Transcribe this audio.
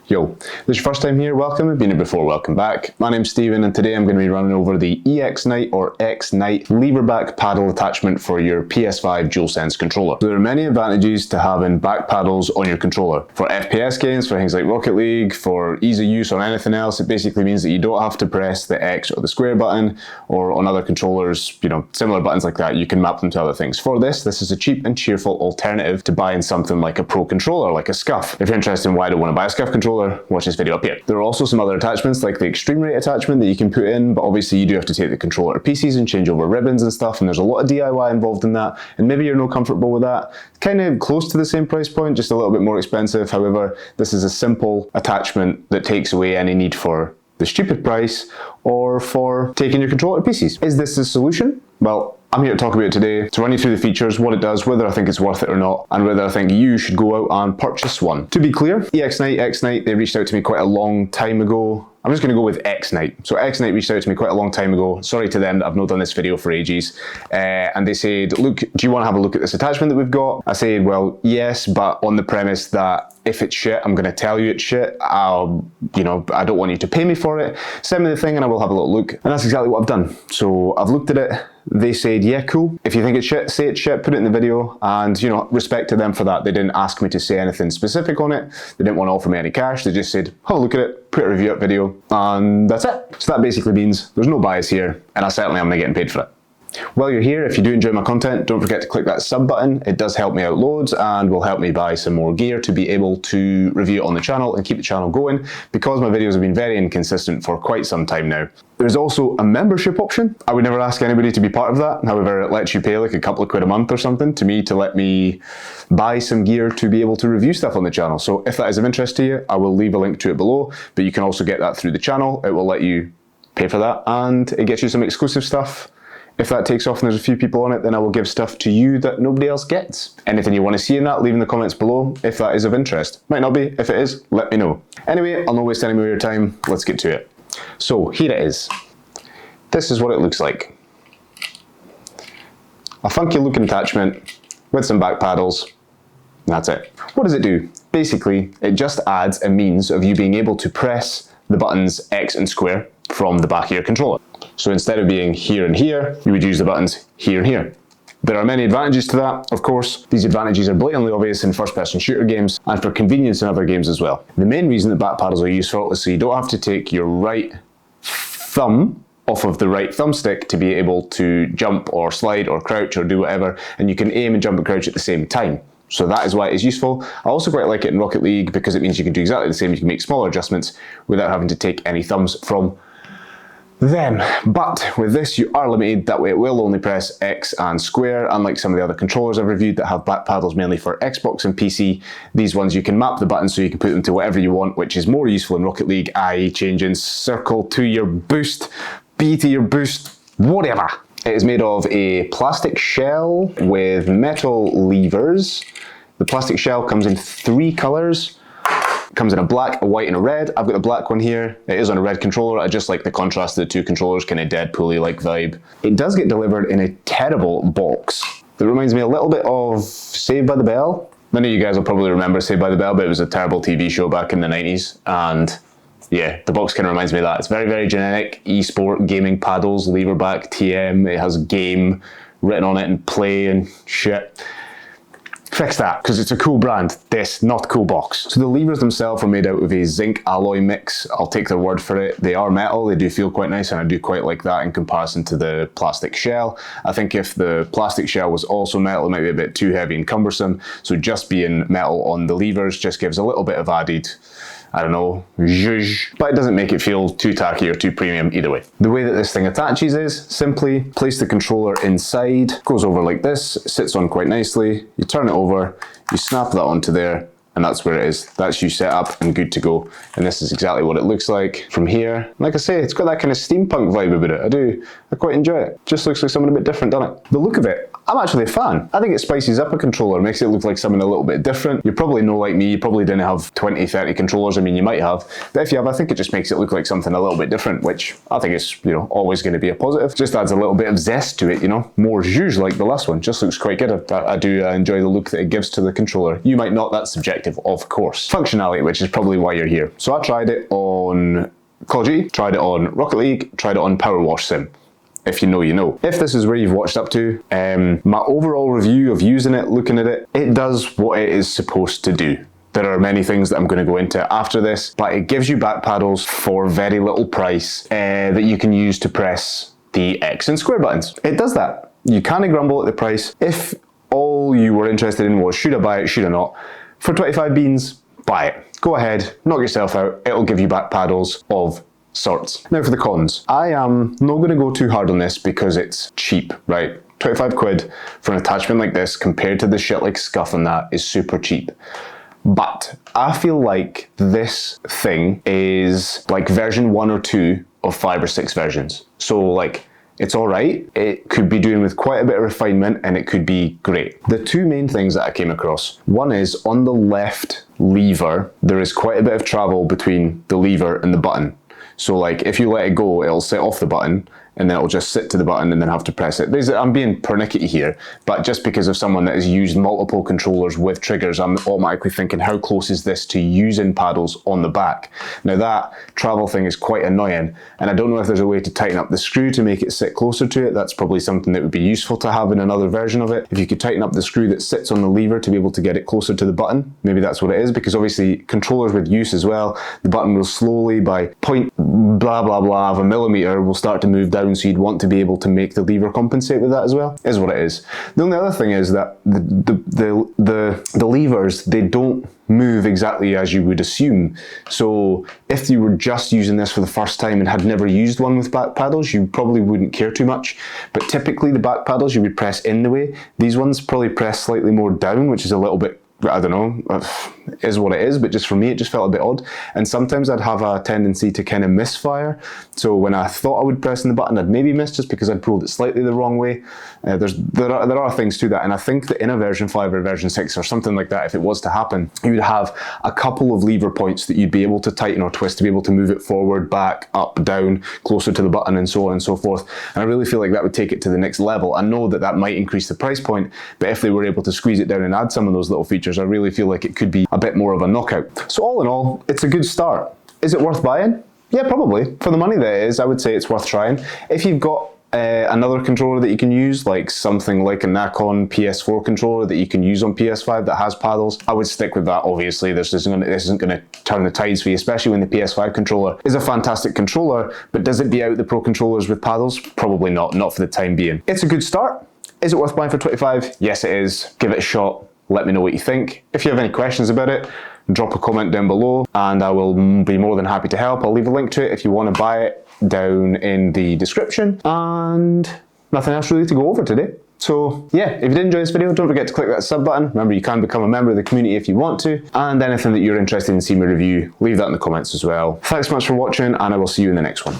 Yo, this is your first time here, welcome. If you've been here before, welcome back. My name's Steven and today I'm going to be running over the EXknight or EXknight lever back paddle attachment for your Ps5 Dualsense controller. So there are many advantages to having back paddles on your controller. For FPS games, for things like Rocket League, for ease of use or anything else, it basically means that you don't have to press the X or the square button, or on other controllers, similar buttons like that, you can map them to other things. For this is a cheap and cheerful alternative to buying something like a pro controller, like a SCUF. If you're interested in why I don't want to buy a SCUF controller, watch this video up here. There are also some other attachments like the extreme rate attachment that you can put in, but obviously you do have to take the controller to pieces and change over ribbons and stuff, and there's a lot of DIY involved in that, and maybe you're not comfortable with that. Kind of close to the same price point, just a little bit more expensive. However, this is a simple attachment that takes away any need for the stupid price or for taking your controller to pieces. Is this the solution? Well, I'm here to talk about it today, to run you through the features, what it does, whether I think it's worth it or not, and whether I think you should go out and purchase one. To be clear, EXknight, they reached out to me quite a long time ago. I'm just going to go with EXknight. So EXknight reached out to me quite a long time ago. Sorry to them that I've not done this video for ages. And they said, look, do you want to have a look at this attachment that we've got? I said, well, yes, but on the premise that if it's shit, I'm going to tell you it's shit. I don't want you to pay me for it. Send me the thing and I will have a little look. And that's exactly what I've done. So I've looked at it. They said, yeah, cool. If you think it's shit, say it's shit, put it in the video, and respect to them for that. They didn't ask me to say anything specific on it. They didn't want to offer me any cash. They just said, have a look at it, put a review up video, and that's it. So that basically means there's no bias here, and I certainly am not getting paid for it. While you're here, if you do enjoy my content, don't forget to click that sub button. It does help me out loads and will help me buy some more gear to be able to review it on the channel and keep the channel going, because my videos have been very inconsistent for quite some time now. There's also a membership option. I would never ask anybody to be part of that. However, it lets you pay like a couple of quid a month or something to me to let me buy some gear to be able to review stuff on the channel. So if that is of interest to you, I will leave a link to it below, but you can also get that through the channel. It will let you pay for that and it gets you some exclusive stuff. If that takes off and there's a few people on it, then I will give stuff to you that nobody else gets. Anything you want to see in that, leave in the comments below if that is of interest. Might not be. If it is, let me know. Anyway, I'll not waste any more of your time. Let's get to it. So here it is. This is what it looks like. A funky looking attachment with some back paddles. That's it. What does it do? Basically, it just adds a means of you being able to press the buttons X and square from the back of your controller. So instead of being here and here, you would use the buttons here and here. There are many advantages to that, of course. These advantages are blatantly obvious in first-person shooter games and for convenience in other games as well. The main reason that back paddles are useful is so you don't have to take your right thumb off of the right thumbstick to be able to jump or slide or crouch or do whatever, and you can aim and jump and crouch at the same time. So that is why it is useful. I also quite like it in Rocket League because it means you can do exactly the same. You can make smaller adjustments without having to take any thumbs from them. But with this, you are limited. That way it will only press X and square, unlike some of the other controllers I've reviewed that have back paddles mainly for Xbox and PC. These ones you can map the buttons so you can put them to whatever you want, which is more useful in Rocket League, i.e. changing circle to your boost, B to your boost, whatever. It is made of a plastic shell with metal levers. The plastic shell comes in 3 colors. Comes in a black, a white, and a red. I've got the black one here. It is on a red controller. I just like the contrast of the two controllers, kind of Deadpool-y-like vibe. It does get delivered in a terrible box. That reminds me a little bit of Saved by the Bell. Many of you guys will probably remember Saved by the Bell, but it was a terrible TV show back in the 90s. And yeah, the box kind of reminds me of that. It's very, very generic. Esport, gaming paddles, lever back, TM. It has game written on it and play and shit. Fix that, because it's a cool brand. This, not cool box. So the levers themselves are made out of a zinc alloy mix. I'll take their word for it. They are metal, they do feel quite nice, and I do quite like that in comparison to the plastic shell. I think if the plastic shell was also metal, it might be a bit too heavy and cumbersome. So just being metal on the levers just gives a little bit of added, I don't know, zhuzh, but it doesn't make it feel too tacky or too premium either way. The way that this thing attaches is simply place the controller inside, goes over like this, sits on quite nicely, you turn it over, you snap that onto there, and that's where it is. That's you set up and good to go. And this is exactly what it looks like from here. Like I say, it's got that kind of steampunk vibe about it. I quite enjoy it. Just looks like something a bit different, doesn't it? The look of it, I'm actually a fan. I think it spices up a controller, makes it look like something a little bit different. You're probably no like me, you probably didn't have 20, 30 controllers. I mean, you might have, but if you have, I think it just makes it look like something a little bit different, which I think is, you know, always going to be a positive. Just adds a little bit of zest to it, you know, more zhuzh like the last one. Just looks quite good. I do enjoy the look that it gives to the controller. You might not, that's subjective, of course. Functionality, which is probably why you're here. So I tried it on Call of Duty, tried it on Rocket League, tried it on Power Wash Sim. If you know, you know. If this is where you've watched up to, my overall review of using it, looking at it, it does what it is supposed to do. There are many things that I'm going to go into after this, but it gives you back paddles for very little price that you can use to press the X and square buttons. It does that. You can't grumble at the price. If all you were interested in was should I buy it, should I not, for 25 beans, buy it. Go ahead, knock yourself out. It'll give you back paddles of sorts. Now for the cons. I am not going to go too hard on this because it's cheap, right? 25 quid for an attachment like this compared to the shit like Scuff and that is super cheap. But I feel like this thing is like version 1 or 2 of 5 or 6 versions. So like, it's all right. It could be doing with quite a bit of refinement and it could be great. The two main things that I came across, one is on the left lever, there is quite a bit of travel between the lever and the button. So like if you let it go, it'll set off the button and then it'll just sit to the button and then have to press it. I'm being pernickety here, but just because of someone that has used multiple controllers with triggers, I'm automatically thinking, how close is this to using paddles on the back? Now that travel thing is quite annoying, and I don't know if there's a way to tighten up the screw to make it sit closer to it. That's probably something that would be useful to have in another version of it. If you could tighten up the screw that sits on the lever to be able to get it closer to the button, maybe that's what it is, because obviously controllers with use as well, the button will slowly by point blah blah blah of a millimeter will start to move down, so you'd want to be able to make the lever compensate with that as well, is what it is. The only other thing is that the levers, they don't move exactly as you would assume. So if you were just using this for the first time and had never used one with back paddles, you probably wouldn't care too much. But typically the back paddles you would press in the way. These ones probably press slightly more down, which is a little bit, I don't know, is what it is, but just for me it just felt a bit odd. And sometimes I'd have a tendency to kind of misfire. So when I thought I would press in the button, I'd maybe miss just because I'd pulled it slightly the wrong way. There are things to that, and I think that in a version 5 or version 6 or something like that, if it was to happen, you would have a couple of lever points that you'd be able to tighten or twist to be able to move it forward, back, up, down, closer to the button, and so on and so forth. And I really feel like that would take it to the next level. I know that that might increase the price point, but if they were able to squeeze it down and add some of those little features, I really feel like it could be a bit more of a knockout. So all in all, it's a good start. Is it worth buying? Yeah, probably. For the money that it is, I would say it's worth trying. If you've got another controller that you can use, like something like a Nikon PS4 controller that you can use on PS5 that has paddles, I would stick with that. Obviously, this isn't going to turn the tides for you, especially when the Ps5 controller is a fantastic controller, but does it beat out the Pro controllers with paddles? Probably not for the time being. It's a good start. Is it worth buying for 25? Yes, it is. Give it a shot. Let me know what you think. If you have any questions about it, drop a comment down below and I will be more than happy to help. I'll leave a link to it if you want to buy it down in the description. And nothing else really to go over today. So yeah, if you did enjoy this video, don't forget to click that sub button. Remember, you can become a member of the community if you want to. And anything that you're interested in seeing me review, leave that in the comments as well. Thanks so much for watching, and I will see you in the next one.